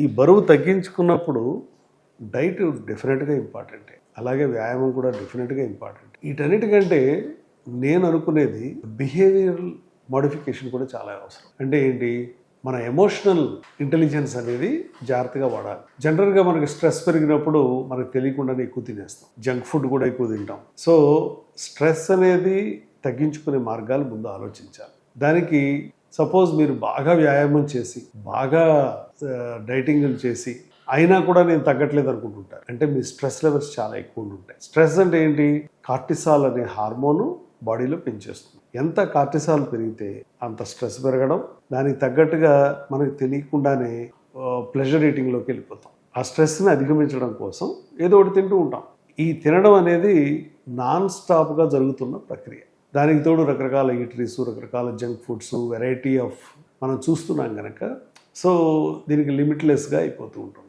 ఈ బరువు తగ్గించుకున్నప్పుడు డైట్ డెఫినెట్గా ఇంపార్టెంటే, అలాగే వ్యాయామం కూడా డెఫినెట్గా ఇంపార్టెంట్. వీటన్నిటికంటే నేను అనుకునేది బిహేవియరల్ మోడిఫికేషన్ కూడా చాలా అవసరం. అంటే ఏంటి, మన ఎమోషనల్ ఇంటెలిజెన్స్ అనేది జాగ్రత్తగా వాడాలి. జనరల్గా మనకి స్ట్రెస్ పెరిగినప్పుడు మనకు తెలియకుండానే ఎక్కువ తినేస్తాం, జంక్ ఫుడ్ కూడా ఎక్కువ తింటాం. సో స్ట్రెస్ అనేది తగ్గించుకునే మార్గాలు ముందు ఆలోచించాలి. దానికి సపోజ్ మీరు బాగా వ్యాయామం చేసి బాగా డైటింగ్లు చేసి అయినా కూడా నేను తగ్గట్లేదు అనుకుంటుంటారు అంటే మీ స్ట్రెస్ లెవెల్స్ చాలా ఎక్కువ ఉంటాయి. స్ట్రెస్ అంటే ఏంటి, కార్టిసాల్ అనే హార్మోను బాడీలో పెంచేస్తుంది. ఎంత కార్టిసాల్ పెరిగితే అంత స్ట్రెస్ పెరగడం, దానికి తగ్గట్టుగా మనకు తెలియకుండానే ప్లెజర్ ఈటింగ్లోకి వెళ్ళిపోతాం. ఆ స్ట్రెస్ని అధిగమించడం కోసం ఏదో ఒకటి తింటూ ఉంటాం. ఈ తినడం అనేది నాన్ స్టాప్గా జరుగుతున్న ప్రక్రియ. దానికి తోడు రకరకాల ఈటరీస్, రకరకాల జంక్ ఫుడ్స్, వెరైటీ ఆఫ్ మనం చూస్తున్నాం కనుక సో దీనికి లిమిట్లెస్గా అయిపోతూ ఉంటుంది.